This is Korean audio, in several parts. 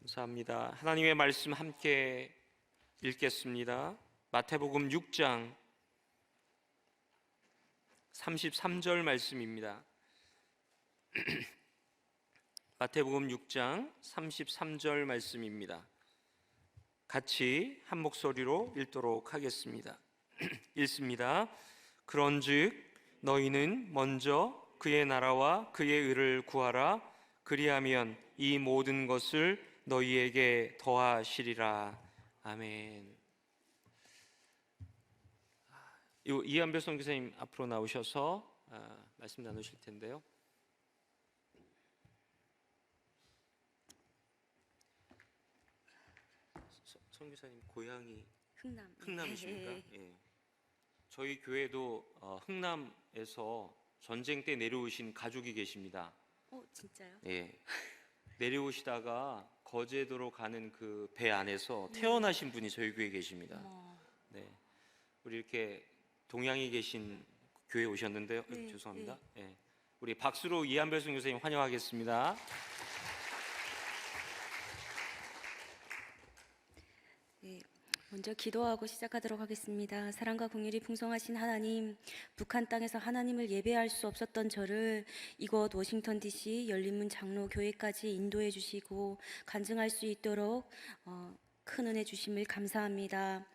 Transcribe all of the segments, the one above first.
감사합니다. 하나님의 말씀 함께 읽겠습니다. 마태복음 6장 33절 말씀입니다. 마태복음 6장 33절 말씀입니다. 같이 한 목소리로 읽도록 하겠습니다. 읽습니다. 그런즉 너희는 먼저 그의 나라와 그의 의를 구하라. 그리하면 이 모든 것을 너희에게 더하시리라. 아멘. 이한별 선교사님 앞으로 나오셔서 말씀 나누실 텐데요. 선교사님 고향이 흥남이십니까? 네. 예. 저희 교회도 흥남에서 전쟁 때 내려오신 가족이 계십니다. 진짜요? 예. 내려오시다가 거제도로 가는 그 배 안에서 태어나신 분이 저희 교회에 계십니다. 네. 우리 이렇게 동양에 계신 교회에 오셨는데요. 네, 죄송합니다. 예. 우리 박수로 이한별 선교사님 환영하겠습니다. 네. 먼저 기도하고 시작하도록 하겠습니다. 사랑과 긍휼이 풍성하신 하나님, 북한 땅에서 하나님을 예배할 수 없었던 저를 이곳 워싱턴 DC 열린문 장로교회까지 인도해 주시고 간증할 수 있도록 큰 은혜 주심을 감사합니다.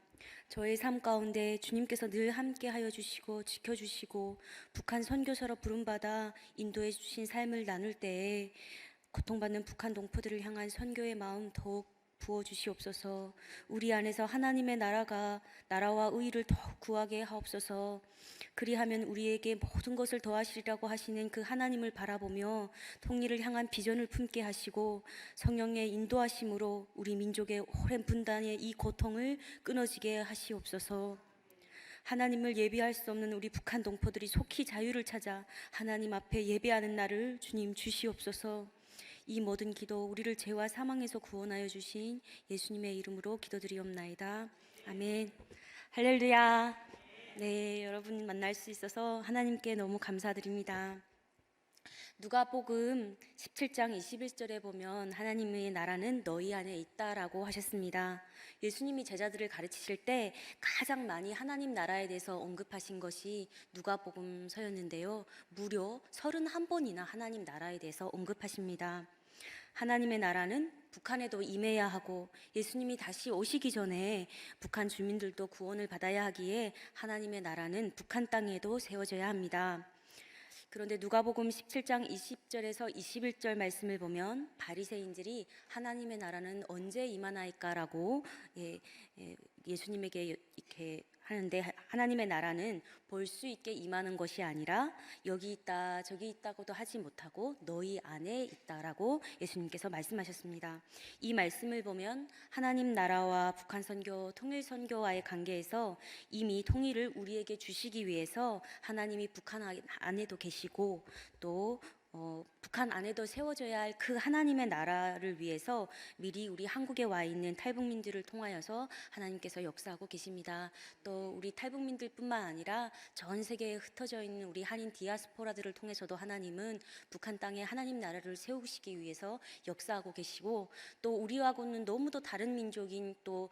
저의 삶 가운데 주님께서 늘 함께 하여 주시고 지켜주시고 북한 선교사로 부름받아 인도해 주신 삶을 나눌 때에 고통받는 북한 동포들을 향한 선교의 마음 더욱 부어주시옵소서. 우리 안에서 하나님의 나라와 의를 더욱 구하게 하옵소서. 그리하면 우리에게 모든 것을 더하시리라고 하시는 그 하나님을 바라보며 통일을 향한 비전을 품게 하시고 성령의 인도하심으로 우리 민족의 오랜 분단의 이 고통을 끊어지게 하시옵소서. 하나님을 예배할 수 없는 우리 북한 동포들이 속히 자유를 찾아 하나님 앞에 예배하는 날을 주님 주시옵소서. 이 모든 기도 우리를 죄와 사망에서 구원하여 주신 예수님의 이름으로 기도드리옵나이다. 아멘. 할렐루야. 네, 여러분 만날 수 있어서 하나님께 너무 감사드립니다. 누가복음 17장 21절에 보면 하나님의 나라는 너희 안에 있다라고 하셨습니다. 예수님이 제자들을 가르치실 때 가장 많이 하나님 나라에 대해서 언급하신 것이 누가복음서였는데요. 무려 31번이나 하나님 나라에 대해서 언급하십니다. 하나님의 나라는 북한에도 임해야 하고 예수님이 다시 오시기 전에 북한 주민들도 구원을 받아야 하기에 하나님의 나라는 북한 땅에도 세워져야 합니다. 그런데 누가복음 17장 20절에서 21절 말씀을 보면 바리새인들이 하나님의 나라는 언제 임하나이까라고 예수님에게 이렇게 하는데, 하나님의 나라는 볼 수 있게 임하는 것이 아니라 여기 있다 저기 있다고도 하지 못하고 너희 안에 있다라고 예수님께서 말씀하셨습니다. 이 말씀을 보면 하나님 나라와 북한 선교, 통일 선교와의 관계에서 이미 통일을 우리에게 주시기 위해서 하나님이 북한 안에도 계시고 또 북한 안에도 세워져야 할 그 하나님의 나라를 위해서 미리 우리 한국에 와 있는 탈북민들을 통하여서 하나님께서 역사하고 계십니다. 또 우리 탈북민들뿐만 아니라 전 세계에 흩어져 있는 우리 한인 디아스포라들을 통해서도 하나님은 북한 땅에 하나님 나라를 세우시기 위해서 역사하고 계시고 또 우리하고는 너무도 다른 민족인 또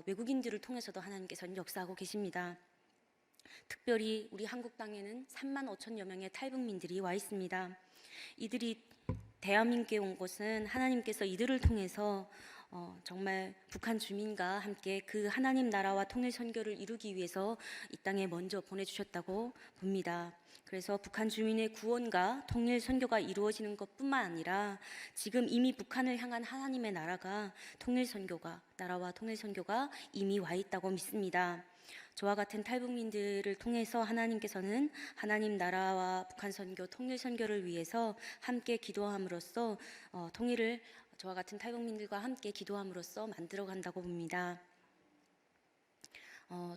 외국인들을 통해서도 하나님께서는 역사하고 계십니다. 특별히 우리 한국 땅에는 3만 5천여 명의 탈북민들이 와 있습니다. 이들이 대한민국에 온 것은 하나님께서 이들을 통해서 정말 북한 주민과 함께 그 하나님 나라와 통일 선교를 이루기 위해서 이 땅에 먼저 보내주셨다고 봅니다. 그래서 북한 주민의 구원과 통일 선교가 이루어지는 것뿐만 아니라 지금 이미 북한을 향한 하나님의 나라와 통일 선교가 이미 와 있다고 믿습니다. 저와 같은 탈북민들을 통해서 하나님께서는 하나님 나라와 북한 선교, 통일 선교를 위해서 함께 기도함으로써 통일을 저와 같은 탈북민들과 함께 기도함으로써 만들어 간다고 봅니다.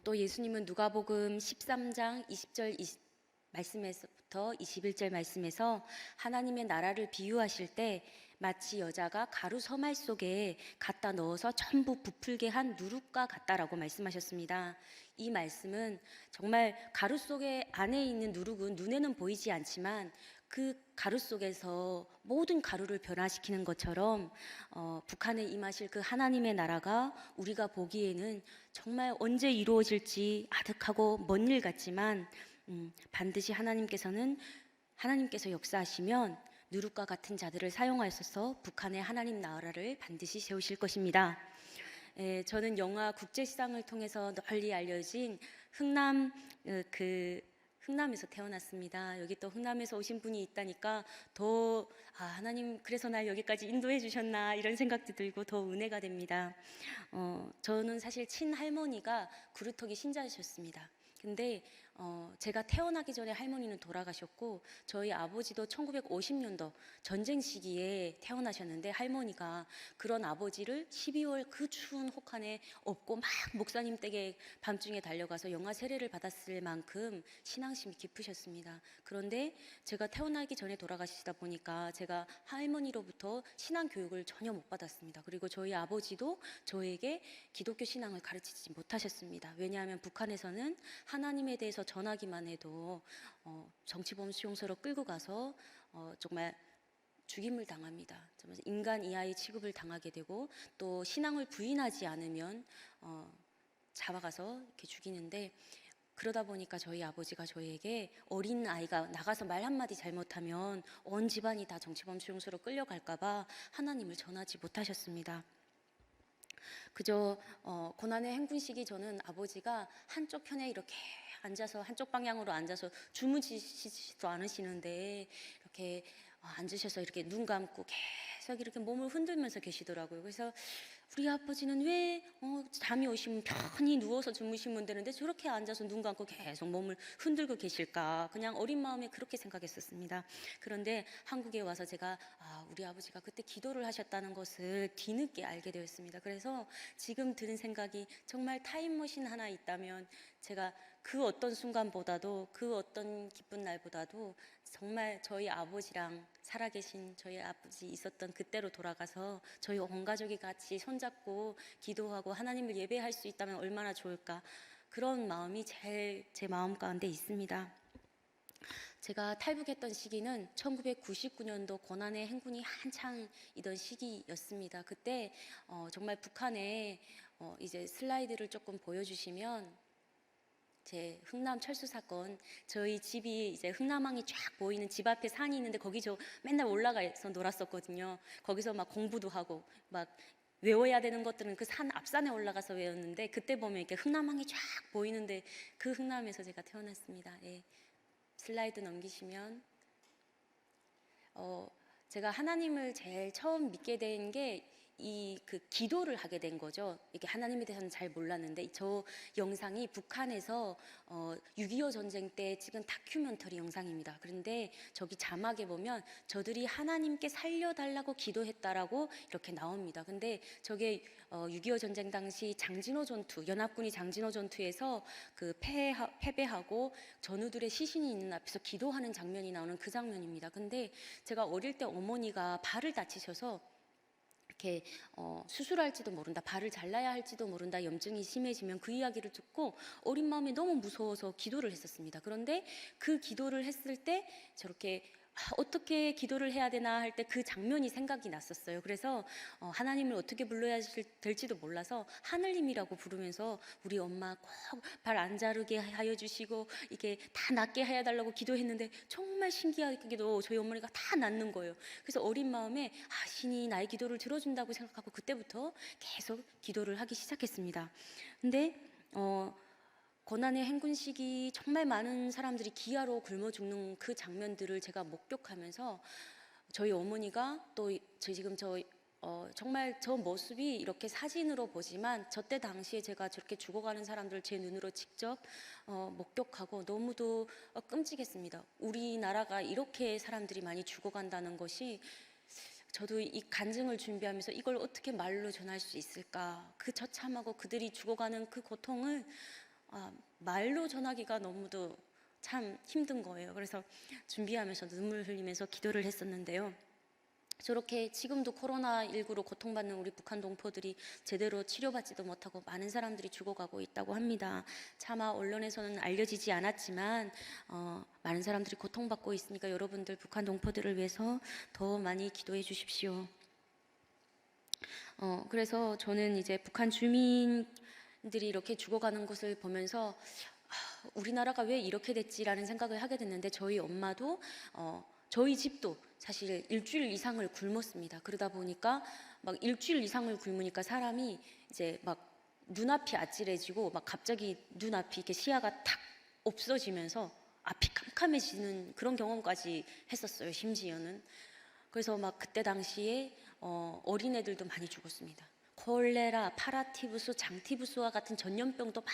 또 예수님은 누가복음 13장 20절 말씀에서부터 21절 말씀에서 하나님의 나라를 비유하실 때 마치 여자가 가루 서말 속에 갖다 넣어서 전부 부풀게 한 누룩과 같다라고 말씀하셨습니다. 이 말씀은 정말 가루 속에 안에 있는 누룩은 눈에는 보이지 않지만 그 가루 속에서 모든 가루를 변화시키는 것처럼 북한에 임하실 그 하나님의 나라가 우리가 보기에는 정말 언제 이루어질지 아득하고 먼 일 같지만 반드시 하나님께서 역사하시면 누룩과 같은 자들을 사용하셔서 북한의 하나님 나라를 반드시 세우실 것입니다. 저는 영화 국제시장을 통해서 널리 알려진 흥남에서 태어났습니다. 여기 또 흥남에서 오신 분이 있다니까 더 하나님 그래서 날 여기까지 인도해 주셨나 이런 생각도 들고 더 은혜가 됩니다. 저는 사실 친할머니가 구루터기 신자셨습니다. 근데 제가 태어나기 전에 할머니는 돌아가셨고 저희 아버지도 1950년도 전쟁 시기에 태어나셨는데 할머니가 그런 아버지를 12월 그 추운 혹한에 업고 막 목사님 댁에 밤중에 달려가서 영아 세례를 받았을 만큼 신앙심이 깊으셨습니다. 그런데 제가 태어나기 전에 돌아가시다 보니까 제가 할머니로부터 신앙 교육을 전혀 못 받았습니다. 그리고 저희 아버지도 저에게 기독교 신앙을 가르치지 못하셨습니다. 왜냐하면 북한에서는 하나님에 대해서 전하기만 해도 정치범 수용소로 끌고 가서 정말 죽임을 당합니다. 정말 인간 이하의 취급을 당하게 되고 또 신앙을 부인하지 않으면 잡아가서 이렇게 죽이는데 그러다 보니까 저희 아버지가 저에게 어린 아이가 나가서 말 한마디 잘못하면 온 집안이 다 정치범 수용소로 끌려갈까봐 하나님을 전하지 못하셨습니다. 그저 고난의 행군 시기 저는 아버지가 한쪽 편에 이렇게 앉아서 한쪽 방향으로 앉아서 주무시지도 않으시는데 이렇게 앉으셔서 이렇게 눈 감고 계속 이렇게 몸을 흔들면서 계시더라고요. 그래서 우리 아버지는 왜 잠이 오시면 편히 누워서 주무시면 되는데 저렇게 앉아서 눈 감고 계속 몸을 흔들고 계실까? 그냥 어린 마음에 그렇게 생각했었습니다. 그런데 한국에 와서 제가 우리 아버지가 그때 기도를 하셨다는 것을 뒤늦게 알게 되었습니다. 그래서 지금 드는 생각이 정말 타임머신 하나 있다면 제가 그 어떤 순간보다도 그 어떤 기쁜 날보다도 정말 저희 아버지랑 살아계신 저희 아버지 있었던 그때로 돌아가서 저희 온 가족이 같이 손잡고 기도하고 하나님을 예배할 수 있다면 얼마나 좋을까 그런 마음이 제일 제 마음 가운데 있습니다. 제가 탈북했던 시기는 1999년도 고난의 행군이 한창이던 시기였습니다. 그때 정말 북한에 이제 슬라이드를 조금 보여주시면 제 흥남 철수 사건 저희 집이 이제 흥남항이 쫙 보이는 집 앞에 산이 있는데 거기 저 맨날 올라가서 놀았었거든요. 거기서 막 공부도 하고 막 외워야 되는 것들은 그 산 앞산에 올라가서 외웠는데 그때 보면 이렇게 흥남항이 쫙 보이는데 그 흥남에서 제가 태어났습니다. 예. 슬라이드 넘기시면 제가 하나님을 제일 처음 믿게 된 게 그 기도를 하게 된 거죠. 이게 하나님에 대해서는 잘 몰랐는데 저 영상이 북한에서 6.25 전쟁 때 찍은 다큐멘터리 영상입니다. 그런데 저기 자막에 보면 저들이 하나님께 살려달라고 기도했다라고 이렇게 나옵니다. 근데 저게 6.25 전쟁 당시 장진호 전투, 연합군이 장진호 전투에서 그 패배하고 전우들의 시신이 있는 앞에서 기도하는 장면이 나오는 그 장면입니다. 근데 제가 어릴 때 어머니가 발을 다치셔서 이렇게 수술할지도 모른다, 발을 잘라야 할지도 모른다, 염증이 심해지면 그 이야기를 듣고 어린 마음에 너무 무서워서 기도를 했었습니다. 그런데 그 기도를 했을 때 저렇게 어떻게 기도를 해야 되나 할 때 그 장면이 생각이 났었어요. 그래서 하나님을 어떻게 불러야 될지도 몰라서 하늘님이라고 부르면서 우리 엄마 꼭 발 안 자르게 하여 주시고 이게 다 낫게 해달라고 기도했는데 정말 신기하게도 저희 어머니가 다 낫는 거예요. 그래서 어린 마음에 신이 나의 기도를 들어준다고 생각하고 그때부터 계속 기도를 하기 시작했습니다. 근데 고난의 행군 시기 정말 많은 사람들이 기아로 굶어 죽는 그 장면들을 제가 목격하면서 저희 어머니가 또 지금 정말 저 모습이 이렇게 사진으로 보지만 저 때 당시에 제가 저렇게 죽어가는 사람들을 제 눈으로 직접 목격하고 너무도 끔찍했습니다. 우리나라가 이렇게 사람들이 많이 죽어간다는 것이 저도 이 간증을 준비하면서 이걸 어떻게 말로 전할 수 있을까? 그 처참하고 그들이 죽어가는 그 고통을 말로 전하기가 너무도 참 힘든 거예요. 그래서 준비하면서 눈물 흘리면서 기도를 했었는데요. 저렇게 지금도 코로나19로 고통받는 우리 북한 동포들이 제대로 치료받지도 못하고 많은 사람들이 죽어가고 있다고 합니다. 차마 언론에서는 알려지지 않았지만 많은 사람들이 고통받고 있으니까 여러분들 북한 동포들을 위해서 더 많이 기도해 주십시오. 그래서 저는 이제 북한 주민들이 이렇게 죽어가는 것을 보면서 우리나라가 왜 이렇게 됐지라는 생각을 하게 됐는데 저희 엄마도 저희 집도 사실 일주일 이상을 굶었습니다. 그러다 보니까 막 일주일 이상을 굶으니까 사람이 이제 막 눈앞이 아찔해지고 막 갑자기 눈앞이 이렇게 시야가 탁 없어지면서 앞이 캄캄해지는 그런 경험까지 했었어요. 심지어는. 그래서 막 그때 당시에 어린애들도 많이 죽었습니다. 콜레라, 파라티푸스, 장티푸스와 같은 전염병도 막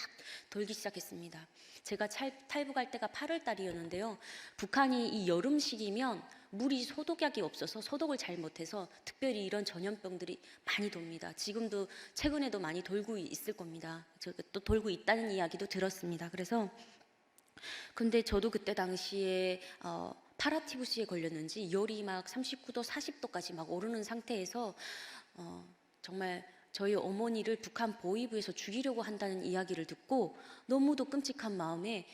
돌기 시작했습니다. 제가 탈북할 때가 8월 달이었는데요. 북한이 이 여름 시기면 물이 소독약이 없어서 소독을 잘 못해서 특별히 이런 전염병들이 많이 돕니다. 지금도 최근에도 많이 돌고 있을 겁니다. 또 돌고 있다는 이야기도 들었습니다. 그래서 근데 저도 그때 당시에 파라티푸스에 걸렸는지 열이 막 39도, 40도까지 막 오르는 상태에서 정말 저희 어머니를 북한 보위부에서 죽이려고 한다는 이야기를 듣고 너무도 끔찍한 마음에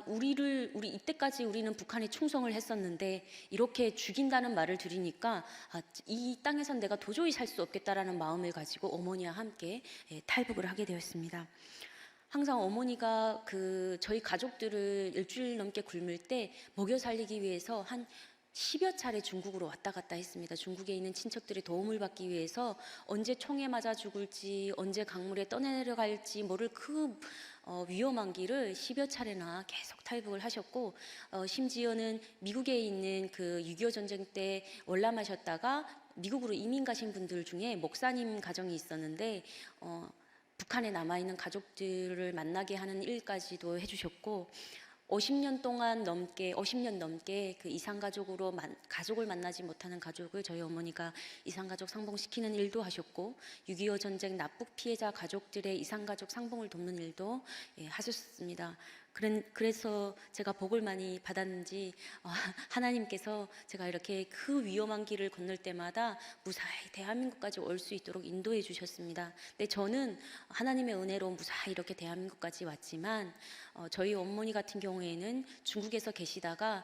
우리 이때까지 우리는 북한에 충성을 했었는데 이렇게 죽인다는 말을 들으니까 이 땅에선 내가 도저히 살 수 없겠다라는 마음을 가지고 어머니와 함께 탈북을 하게 되었습니다. 항상 어머니가 저희 가족들을 일주일 넘게 굶을 때 먹여 살리기 위해서 한 10여 차례 중국으로 왔다 갔다 했습니다. 중국에 있는 친척들의 도움을 받기 위해서 언제 총에 맞아 죽을지, 언제 강물에 떠내려갈지 모를 그 위험한 길을 10여 차례나 계속 탈북을 하셨고, 심지어는 미국에 있는 그 6.25 전쟁 때 월남하셨다가 미국으로 이민 가신 분들 중에 목사님 가정이 있었는데 북한에 남아있는 가족들을 만나게 하는 일까지도 해주셨고 50년 넘게 그 이산가족으로 가족을 만나지 못하는 가족을 저희 어머니가 이산가족 상봉시키는 일도 하셨고 6.25 전쟁 납북 피해자 가족들의 이산가족 상봉을 돕는 일도 하셨습니다. 그래서 제가 복을 많이 받았는지 하나님께서 제가 이렇게 그 위험한 길을 건널 때마다 무사히 대한민국까지 올 수 있도록 인도해 주셨습니다. 근데 저는 하나님의 은혜로 무사히 이렇게 대한민국까지 왔지만 저희 어머니 같은 경우에는 중국에서 계시다가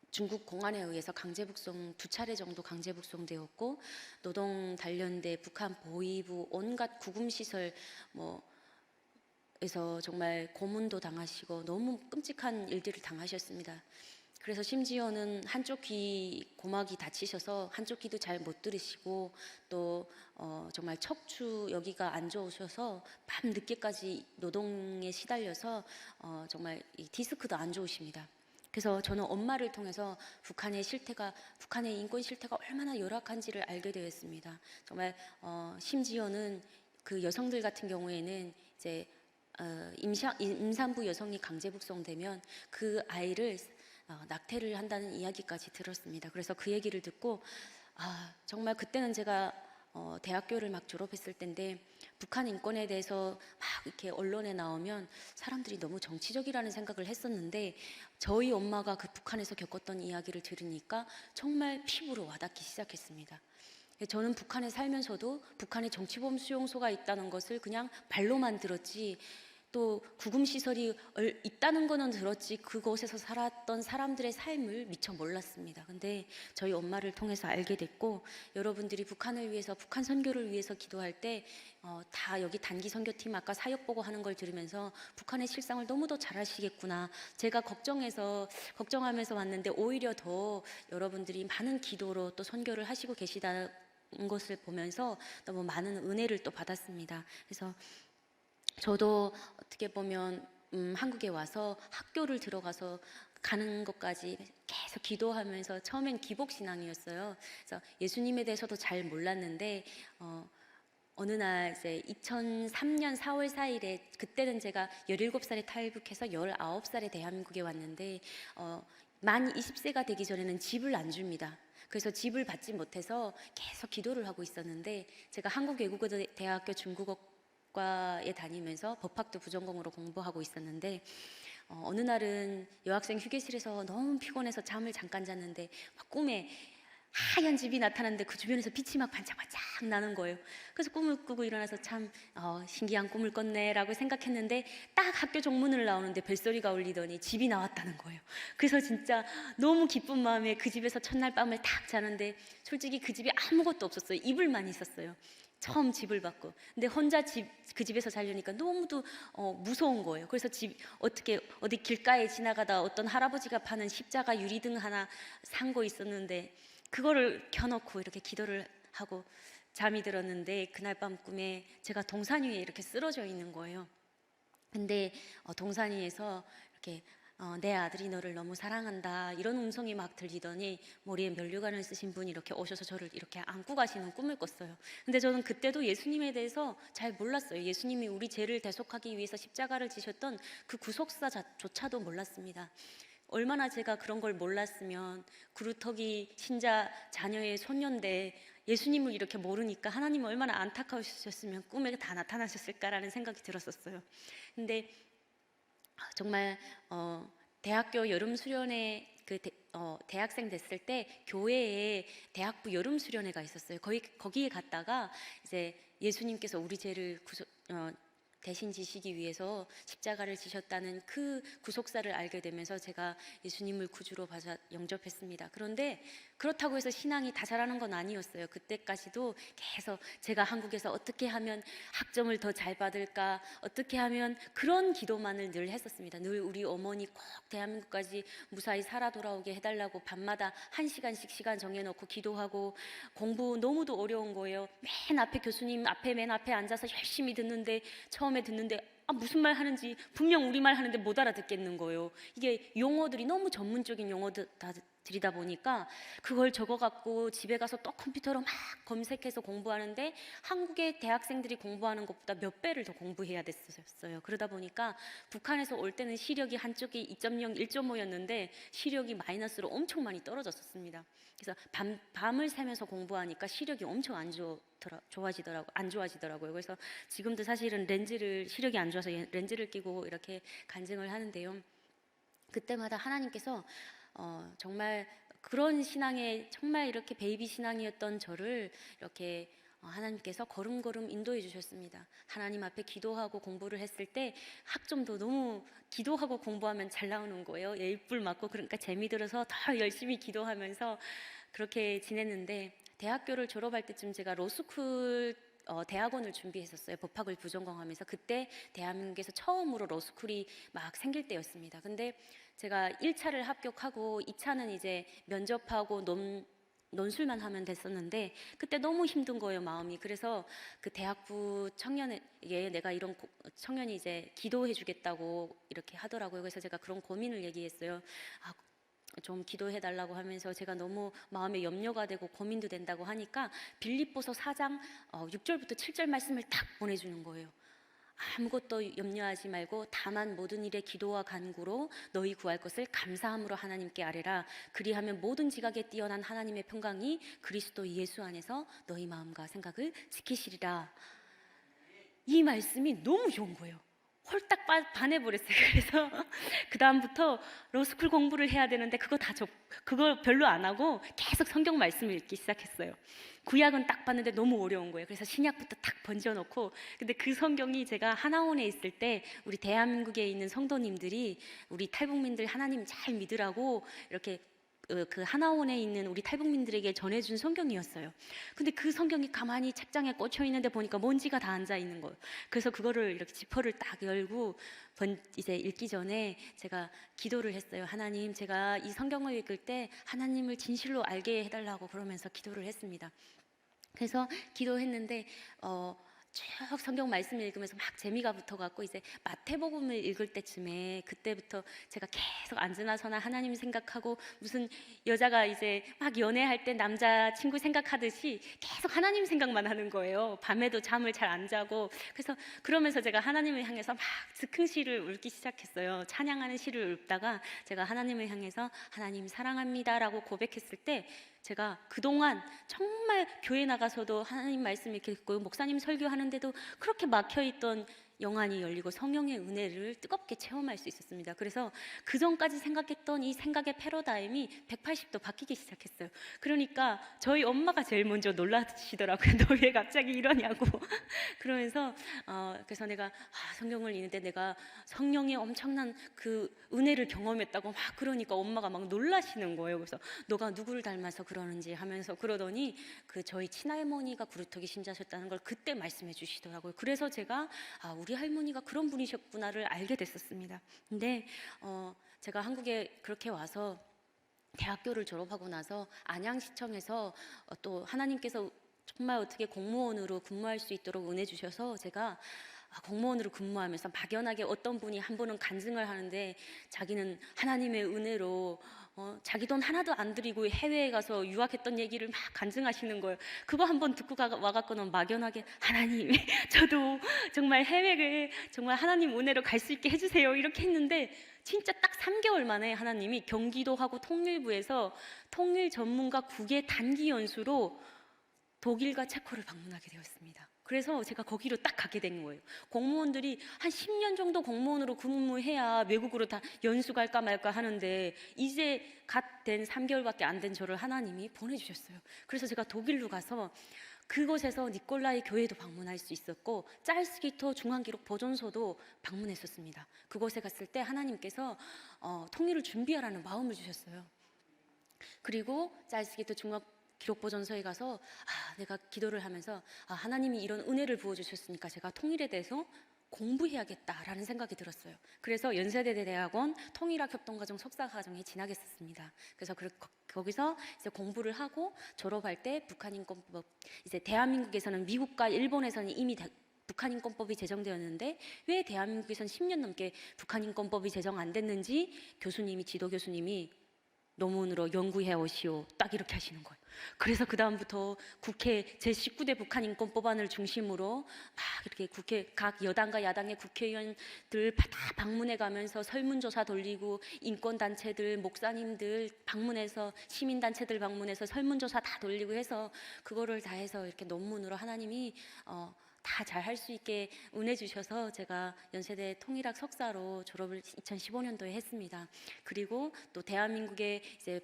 중국 공안에 의해서 강제북송 2차례 정도 강제북송되었고 노동 단련대, 북한 보위부, 온갖 구금시설 에서 정말 고문도 당하시고 너무 끔찍한 일들을 당하셨습니다. 그래서 심지어는 한쪽 귀 고막이 다치셔서 한쪽 귀도 잘 못 들으시고 또 정말 척추 여기가 안 좋으셔서 밤 늦게까지 노동에 시달려서 정말 이 디스크도 안 좋으십니다. 그래서 저는 엄마를 통해서 북한의 인권 실태가 얼마나 열악한지를 알게 되었습니다. 정말 심지어는 그 여성들 같은 경우에는 이제 임산부 여성이 강제 북송되면 그 아이를 낙태를 한다는 이야기까지 들었습니다. 그래서 그 얘기를 듣고 정말 그때는 제가 대학교를 막 졸업했을 때인데 북한 인권에 대해서 막 이렇게 언론에 나오면 사람들이 너무 정치적이라는 생각을 했었는데 저희 엄마가 그 북한에서 겪었던 이야기를 들으니까 정말 피부로 와닿기 시작했습니다. 저는 북한에 살면서도 북한에 정치범 수용소가 있다는 것을 그냥 말로만 들었지 또 구금시설이 있다는 거는 들었지 그곳에서 살았던 사람들의 삶을 미처 몰랐습니다. 근데 저희 엄마를 통해서 알게 됐고 여러분들이 북한을 위해서 북한 선교를 위해서 기도할 때 다 여기 단기 선교팀 아까 사역 보고 하는 걸 들으면서 북한의 실상을 너무도 잘 아시겠구나. 제가 걱정하면서 왔는데 오히려 더 여러분들이 많은 기도로 또 선교를 하시고 계시다는 것을 보면서 너무 많은 은혜를 또 받았습니다. 그래서 저도 어떻게 보면 한국에 와서 학교를 들어가서 가는 것까지 계속 기도하면서 처음엔 기복신앙이었어요. 그래서 예수님에 대해서도 잘 몰랐는데 어느 날 이제 2003년 4월 4일에 그때는 제가 17살에 탈북해서 19살에 대한민국에 왔는데 만 20세가 되기 전에는 집을 안 줍니다. 그래서 집을 받지 못해서 계속 기도를 하고 있었는데 제가 한국외국어대학교 중국어과에 다니면서 법학도 부전공으로 공부하고 있었는데 어느 날은 여학생 휴게실에서 너무 피곤해서 잠을 잠깐 잤는데 막 꿈에 하얀 집이 나타났는데 그 주변에서 빛이 막 반짝반짝 나는 거예요. 그래서 꿈을 꾸고 일어나서 참 신기한 꿈을 꿨네라고 생각했는데 딱 학교 정문을 나오는데 벨소리가 울리더니 집이 나왔다는 거예요. 그래서 진짜 너무 기쁜 마음에 그 집에서 첫날 밤을 딱 자는데 솔직히 그 집에 아무것도 없었어요. 이불만 있었어요. 처음 집을 받고. 근데 혼자 그 집에서 자려니까 너무도 무서운 거예요. 그래서 어디 길가에 지나가다 어떤 할아버지가 파는 십자가 유리등 하나 산 거 있었는데 그거를 켜놓고 이렇게 기도를 하고 잠이 들었는데 그날 밤 꿈에 제가 동산 위에 이렇게 쓰러져 있는 거예요. 근데 동산 위에서 이렇게 내 아들이 너를 너무 사랑한다 이런 음성이 막 들리더니 머리에 면류관을 쓰신 분이 이렇게 오셔서 저를 이렇게 안고 가시는 꿈을 꿨어요. 근데 저는 그때도 예수님에 대해서 잘 몰랐어요. 예수님이 우리 죄를 대속하기 위해서 십자가를 지셨던 그 구속사조차도 몰랐습니다. 얼마나 제가 그런 걸 몰랐으면 구루터기 신자 자녀의 손녀인데 예수님을 이렇게 모르니까 하나님 얼마나 안타까우셨으면 꿈에 다 나타나셨을까라는 생각이 들었었어요. 근데 정말 대학교 여름 수련회 대학생 됐을 때 교회에 대학부 여름 수련회가 있었어요. 거기에 갔다가 이제 예수님께서 우리 죄를 대신 지시기 위해서 십자가를 지셨다는 그 구속사를 알게 되면서 제가 예수님을 구주로 영접했습니다. 그런데 그렇다고 해서 신앙이 다 자라는 건 아니었어요. 그때까지도 계속 제가 한국에서 어떻게 하면 학점을 더 잘 받을까, 어떻게 하면 그런 기도만을 늘 했었습니다. 늘 우리 어머니 꼭 대한민국까지 무사히 살아 돌아오게 해달라고 밤마다 1시간씩 시간 정해놓고 기도하고 공부 너무도 어려운 거예요. 교수님 앞에 맨 앞에 앉아서 열심히 듣는데 처음에 듣는데 무슨 말 하는지 분명 우리말 하는데 못 알아듣겠는 거예요. 이게 용어들이 너무 전문적인 용어들이다 보니까 그걸 적어갖고 집에 가서 또 컴퓨터로 막 검색해서 공부하는데 한국의 대학생들이 공부하는 것보다 몇 배를 더 공부해야 됐었어요. 그러다 보니까 북한에서 올 때는 시력이 한쪽이 2.0, 1.5였는데 시력이 마이너스로 엄청 많이 떨어졌었습니다. 그래서 밤을 새면서 공부하니까 시력이 엄청 안 좋아지더라고요. 그래서 지금도 사실은 시력이 안 좋아서 렌즈를 끼고 이렇게 간증을 하는데요. 그때마다 하나님께서 정말 그런 신앙에 정말 이렇게 베이비 신앙이었던 저를 이렇게 하나님께서 걸음걸음 인도해 주셨습니다. 하나님 앞에 기도하고 공부를 했을 때 학점도 너무 기도하고 공부하면 잘 나오는 거예요. 예입불 맞고 그러니까 재미 들어서 더 열심히 기도하면서 그렇게 지냈는데 대학교를 졸업할 때쯤 제가 로스쿨 대학원을 준비했었어요. 법학을 부전공하면서 그때 대한민국에서 처음으로 로스쿨이 막 생길 때였습니다. 근데 제가 1차를 합격하고 2차는 이제 면접하고 논술만 하면 됐었는데 그때 너무 힘든 거예요, 마음이. 그래서 그 대학부 청년에게 내가 이런 청년이 이제 기도해 주겠다고 이렇게 하더라고요. 그래서 제가 그런 고민을 얘기했어요. 좀 기도해 달라고 하면서 제가 너무 마음에 염려가 되고 고민도 된다고 하니까 빌립보서 4장 6절부터 7절 말씀을 딱 보내주는 거예요. 아무것도 염려하지 말고 다만 모든 일에 기도와 간구로 너희 구할 것을 감사함으로 하나님께 아뢰라. 그리하면 모든 지각에 뛰어난 하나님의 평강이 그리스도 예수 안에서 너희 마음과 생각을 지키시리라. 이 말씀이 너무 좋은 거예요. 홀딱 반해버렸어요. 그래서 그 다음부터 로스쿨 공부를 해야 되는데 그거 별로 안 하고 계속 성경 말씀을 읽기 시작했어요. 구약은 딱 봤는데 너무 어려운 거예요. 그래서 신약부터 딱 번져놓고 근데 그 성경이 제가 하나원에 있을 때 우리 대한민국에 있는 성도님들이 우리 탈북민들 하나님 잘 믿으라고 이렇게 그 하나원에 있는 우리 탈북민들에게 전해준 성경이었어요. 근데 그 성경이 가만히 책장에 꽂혀 있는데 보니까 먼지가 다 앉아 있는 거예요. 그래서 그거를 이렇게 지퍼를 딱 열고 이제 읽기 전에 제가 기도를 했어요. 하나님, 제가 이 성경을 읽을 때 하나님을 진실로 알게 해달라고 그러면서 기도를 했습니다. 그래서 기도했는데 쭉 성경 말씀을 읽으면서 막 재미가 붙어갖고 이제 마태복음을 읽을 때쯤에 그때부터 제가 계속 앉으나서나 하나님 생각하고 무슨 여자가 이제 막 연애할 때 남자 친구 생각하듯이 계속 하나님 생각만 하는 거예요. 밤에도 잠을 잘 안 자고. 그래서 그러면서 제가 하나님을 향해서 막 즉흥시를 읽기 시작했어요. 찬양하는 시를 읽다가 제가 하나님을 향해서 하나님 사랑합니다라고 고백했을 때 제가 그동안 정말 교회 나가서도 하나님 말씀 이렇게 듣고 목사님 설교하는데도 그렇게 막혀있던 영안이 열리고 성령의 은혜를 뜨겁게 체험할 수 있었습니다. 그래서 그 전까지 생각했던 이 생각의 패러다임이 180도 바뀌기 시작했어요. 그러니까 저희 엄마가 제일 먼저 놀라시더라고요. 너 왜 갑자기 이러냐고. 그러면서 그래서 내가 성경을 읽는데 내가 성령의 엄청난 그 은혜를 경험했다고 막 그러니까 엄마가 막 놀라시는 거예요. 그래서 너가 누구를 닮아서 그러는지 하면서 그러더니 그 저희 친할머니가 구루터기 신자셨다는 걸 그때 말씀해 주시더라고요. 그래서 제가 우리 할머니가 그런 분이셨구나를 알게 됐었습니다. 근데 제가 한국에 그렇게 와서 대학교를 졸업하고 나서 안양시청에서 또 하나님께서 정말 어떻게 공무원으로 근무할 수 있도록 은혜 주셔서 제가 공무원으로 근무하면서 막연하게 어떤 분이 한 번은 간증을 하는데 자기는 하나님의 은혜로 자기 돈 하나도 안 들이고 해외에 가서 유학했던 얘기를 막 간증하시는 거예요. 그거 한번 듣고 와갖고는 막연하게 하나님 저도 정말 해외에 정말 하나님 은혜로 갈 수 있게 해주세요 이렇게 했는데 진짜 딱 3개월 만에 하나님이 경기도하고 통일부에서 통일 전문가 국외 단기 연수로 독일과 체코를 방문하게 되었습니다. 그래서 제가 거기로 딱 가게 된 거예요. 공무원들이 한 10년 정도 공무원으로 근무해야 외국으로 다 연수 갈까 말까 하는데 이제 갓 된 3개월밖에 안 된 저를 하나님이 보내주셨어요. 그래서 제가 독일로 가서 그곳에서 니콜라이 교회도 방문할 수 있었고 짤스기토 중앙기록 보존소도 방문했었습니다. 그곳에 갔을 때 하나님께서 통일을 준비하라는 마음을 주셨어요. 그리고 짤스기토 기록보존소에 가서 내가 기도를 하면서 하나님이 이런 은혜를 부어주셨으니까 제가 통일에 대해서 공부해야겠다라는 생각이 들었어요. 그래서 연세대 대학원 통일학 협동과정 석사과정에 진학했었습니다. 그래서 거기서 이제 공부를 하고 졸업할 때 북한인권법 이제 대한민국에서는 미국과 일본에서는 이미 북한인권법이 제정되었는데 왜 대한민국에서는 10년 넘게 북한인권법이 제정 안 됐는지 지도 교수님이 논문으로 연구해 오시오 딱 이렇게 하시는 거예요. 그래서 그 다음부터 국회 제19대 북한인권법안을 중심으로 막 이렇게 국회 각 여당과 야당의 국회의원들 다 방문해 가면서 설문조사 돌리고 인권단체들 목사님들 방문해서 시민단체들 방문해서 설문조사 다 돌리고 해서 그거를 다 해서 이렇게 논문으로 하나님이 다 잘 할 수 있게 은혜 주셔서 제가 연세대 통일학 석사로 졸업을 2015년도에 했습니다. 그리고 또 대한민국의 이제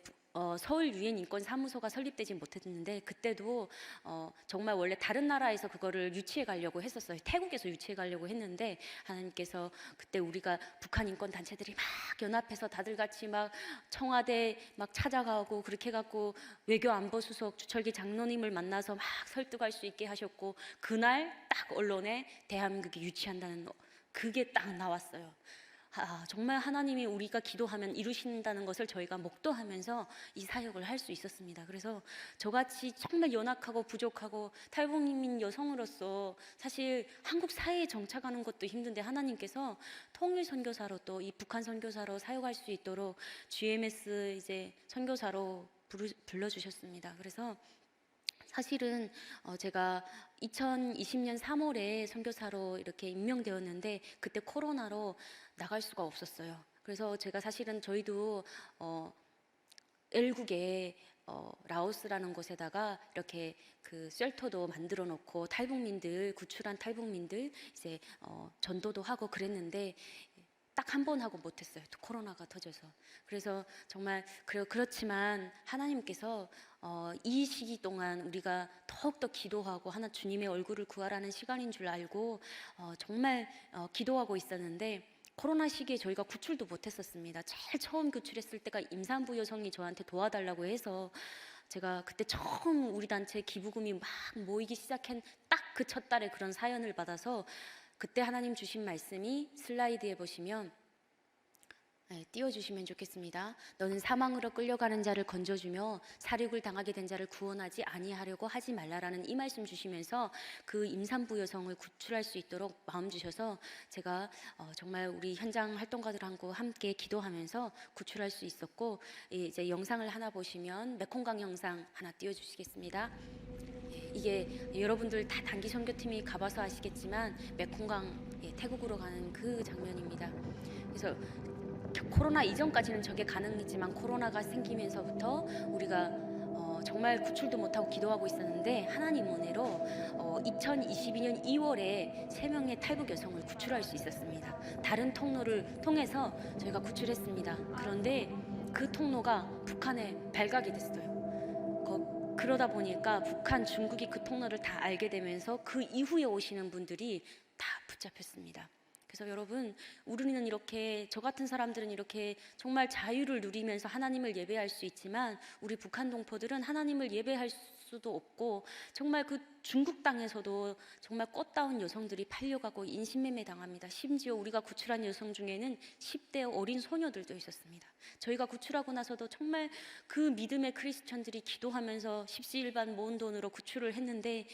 서울 유엔 인권 사무소가 설립되지 못했는데 그때도 정말 원래 다른 나라에서 그거를 유치해 가려고 했었어요. 태국에서 유치해 가려고 했는데 하나님께서 그때 우리가 북한 인권 단체들이 막 연합해서 다들 같이 막 청와대 막 찾아가고 그렇게 해갖고 외교안보수석 주철기 장로님을 만나서 막 설득할 수 있게 하셨고 그날 딱 언론에 대한민국이 유치한다는 그게 딱 나왔어요. 정말 하나님이 우리가 기도하면 이루신다는 것을 저희가 목도하면서 이 사역을 할 수 있었습니다. 그래서 저같이 정말 연약하고 부족하고 탈북민 여성으로서 사실 한국 사회에 정착하는 것도 힘든데 하나님께서 통일 선교사로 또 이 북한 선교사로 사역할 수 있도록 GMS 이제 선교사로 불러주셨습니다. 그래서 사실은 제가 2020년 3월에 선교사로 이렇게 임명되었는데 그때 코로나로 나갈 수가 없었어요. 그래서 제가 사실은 저희도 엘국에 라오스라는 곳에다가 이렇게 그 쉘터도 만들어 놓고 탈북민들 구출한 탈북민들 이제 전도도 하고 그랬는데 딱 한 번 하고 못했어요. 또 코로나가 터져서. 그래서 정말 그렇지만 하나님께서 이 시기 동안 우리가 더욱더 기도하고 주님의 얼굴을 구하라는 시간인 줄 알고 정말 기도하고 있었는데 코로나 시기에 저희가 구출도 못했었습니다. 제일 처음 구출했을 때가 임산부 여성이 저한테 도와달라고 해서 제가 그때 처음 우리 단체 기부금이 막 모이기 시작한 딱 그 첫 달에 그런 사연을 받아서 그때 하나님 주신 말씀이 슬라이드에 보시면 띄워주시면 좋겠습니다. 너는 사망으로 끌려가는 자를 건져주며 살육을 당하게 된 자를 구원하지 아니하려고 하지 말라라는 이 말씀 주시면서 그 임산부 여성을 구출할 수 있도록 마음 주셔서 제가 정말 우리 현장 활동가들하고 함께 기도하면서 구출할 수 있었고 이제 영상을 하나 보시면 메콩강 영상 하나 띄워주시겠습니다. 이게 여러분들 다 단기 선교팀이 가봐서 아시겠지만 메콩강 태국으로 가는 그 장면입니다. 그래서 코로나 이전까지는 저게 가능했지만 코로나가 생기면서부터 우리가 정말 구출도 못하고 기도하고 있었는데 하나님 은혜로 2022년 2월에 3명의 탈북 여성을 구출할 수 있었습니다. 다른 통로를 통해서 저희가 구출했습니다. 그런데 그 통로가 북한에 발각이 됐어요. 그러다 보니까 북한, 중국이 그 통로를 다 알게 되면서 그 이후에 오시는 분들이 다 붙잡혔습니다. 그래서 여러분, 우리는 이렇게, 저 같은 사람들은 이렇게 정말 자유를 누리면서 하나님을 예배할 수 있지만 우리 북한 동포들은 하나님을 예배할 수도 없고, 정말 그 중국 땅에서도 정말 꽃다운 여성들이 팔려가고 인신매매 당합니다. 심지어 우리가 구출한 여성 중에는 10대 어린 소녀들도 있었습니다. 저희가 구출하고 나서도 정말 그 믿음의 크리스천들이 기도하면서 십시일반 모은 돈으로 구출을 했는데,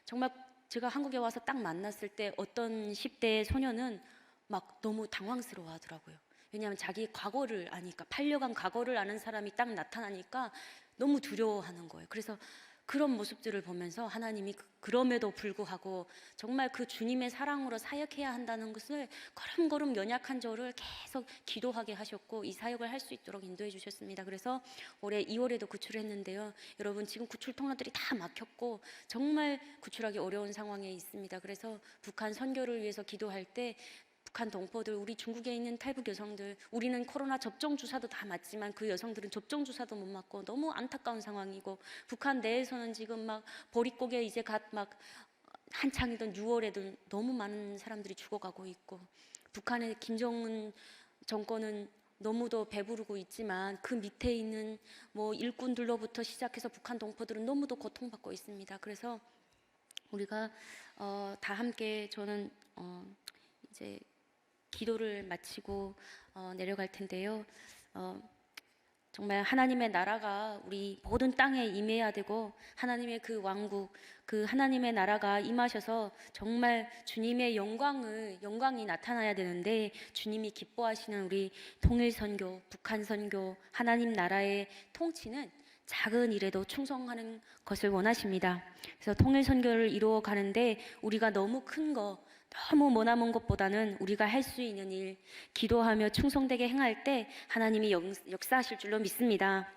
정말 제가 한국에 와서 딱 만났을 때 어떤 10대 소녀는 막 너무 당황스러워 하더라고요. 왜냐하면 자기 과거를 아니까, 팔려간 과거를 아는 사람이 딱 나타나니까 너무 두려워하는 거예요. 그래서 그런 모습들을 보면서 하나님이 그럼에도 불구하고 정말 그 주님의 사랑으로 사역해야 한다는 것을 걸음걸음 연약한 저를 계속 기도하게 하셨고 이 사역을 할 수 있도록 인도해 주셨습니다. 그래서 올해 2월에도 구출을 했는데요. 여러분, 지금 구출 통로들이 다 막혔고 정말 구출하기 어려운 상황에 있습니다. 그래서 북한 선교를 위해서 기도할 때 북한 동포들, 우리 중국에 있는 탈북 여성들, 우리는 코로나 접종 주사도 다 맞지만 그 여성들은 접종 주사도 못 맞고 너무 안타까운 상황이고, 북한 내에서는 지금 막 보릿고개 이제 막 한창이던 6월에도 너무 많은 사람들이 죽어가고 있고, 북한의 김정은 정권은 너무도 배부르고 있지만 그 밑에 있는 뭐 일꾼들로부터 시작해서 북한 동포들은 너무도 고통받고 있습니다. 그래서 우리가 다 함께, 저는 이제 기도를 마치고 내려갈 텐데요. 정말 하나님의 나라가 우리 모든 땅에 임해야 되고, 하나님의 그 왕국, 그 하나님의 나라가 임하셔서 정말 주님의 영광이 나타나야 되는데, 주님이 기뻐하시는 우리 통일선교, 북한선교, 하나님 나라의 통치는 작은 일에도 충성하는 것을 원하십니다. 그래서 통일선교를 이루어 가는데 우리가 너무 큰 거, 너무 머나먼 것보다는 우리가 할 수 있는 일, 기도하며 충성되게 행할 때 하나님이 역사하실 줄로 믿습니다.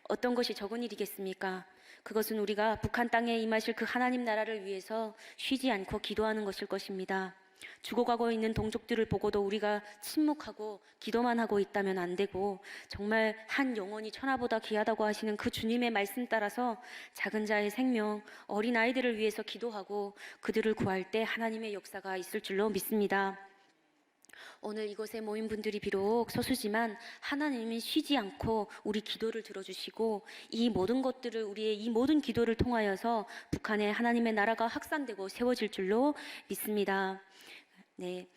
어떤 것이 적은 일이겠습니까? 그것은 우리가 북한 땅에 임하실 그 하나님 나라를 위해서 쉬지 않고 기도하는 것일 것입니다. 죽어가고 있는 동족들을 보고도 우리가 침묵하고 기도만 하고 있다면 안 되고, 정말 한 영혼이 천하보다 귀하다고 하시는 그 주님의 말씀 따라서 작은 자의 생명, 어린 아이들을 위해서 기도하고 그들을 구할 때 하나님의 역사가 있을 줄로 믿습니다. 오늘 이곳에 모인 분들이 비록 소수지만 하나님은 쉬지 않고 우리 기도를 들어주시고 이 모든 것들을, 우리의 이 모든 기도를 통하여서 북한의 하나님의 나라가 확산되고 세워질 줄로 믿습니다. 네,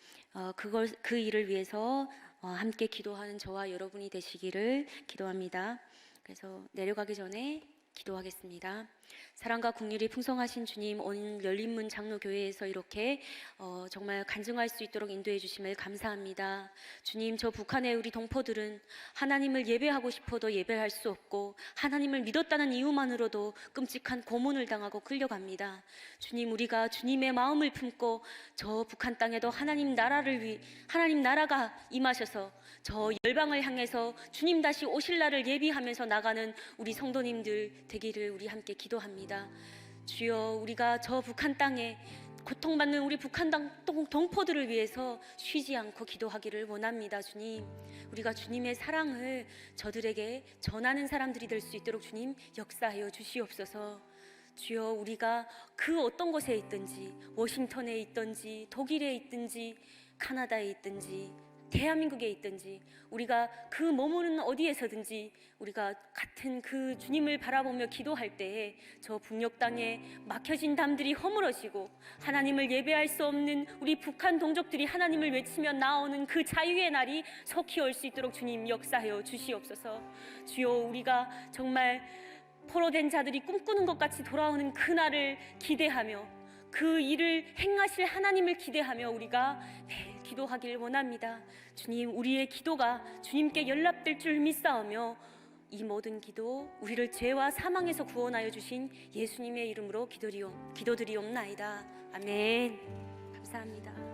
그 일을 위해서 함께 기도하는 저와 여러분이 되시기를 기도합니다. 그래서 내려가기 전에 기도하겠습니다. 사랑과 긍휼이 풍성하신 주님, 오늘 열린문 장로교회에서 이렇게 정말 간증할 수 있도록 인도해 주심을 감사합니다. 주님, 저 북한의 우리 동포들은 하나님을 예배하고 싶어도 예배할 수 없고 하나님을 믿었다는 이유만으로도 끔찍한 고문을 당하고 끌려갑니다. 주님, 우리가 주님의 마음을 품고 저 북한 땅에도 하나님 나라가 임하셔서 저 열방을 향해서 주님 다시 오실 날을 예비하면서 나가는 우리 성도님들 되기를 우리 함께 기도합니다. 주여, 우리가 저 북한 땅에 고통받는 우리 북한 동포들을 위해서 쉬지 않고 기도하기를 원합니다. 주님, 우리가 주님의 사랑을 저들에게 전하는 사람들이 될 수 있도록 주님 역사하여 주시옵소서. 주여, 우리가 그 어떤 곳에 있든지, 워싱턴에 있든지, 독일에 있든지, 카나다에 있든지, 대한민국에 있든지, 우리가 그 머무는 어디에서든지 우리가 같은 그 주님을 바라보며 기도할 때에 저 북녘 땅에 막혀진 담들이 허물어지고 하나님을 예배할 수 없는 우리 북한 동족들이 하나님을 외치며 나오는 그 자유의 날이 속히 올 수 있도록 주님 역사하여 주시옵소서. 주여, 우리가 정말 포로된 자들이 꿈꾸는 것 같이 돌아오는 그날을 기대하며 그 일을 행하실 하나님을 기대하며 우리가 매일 기도하기를 원합니다. 주님, 우리의 기도가 주님께 연락될 줄 믿사오며 이 모든 기도 우리를 죄와 사망에서 구원하여 주신 예수님의 이름으로 기도드리옵나이다. 아멘. 감사합니다.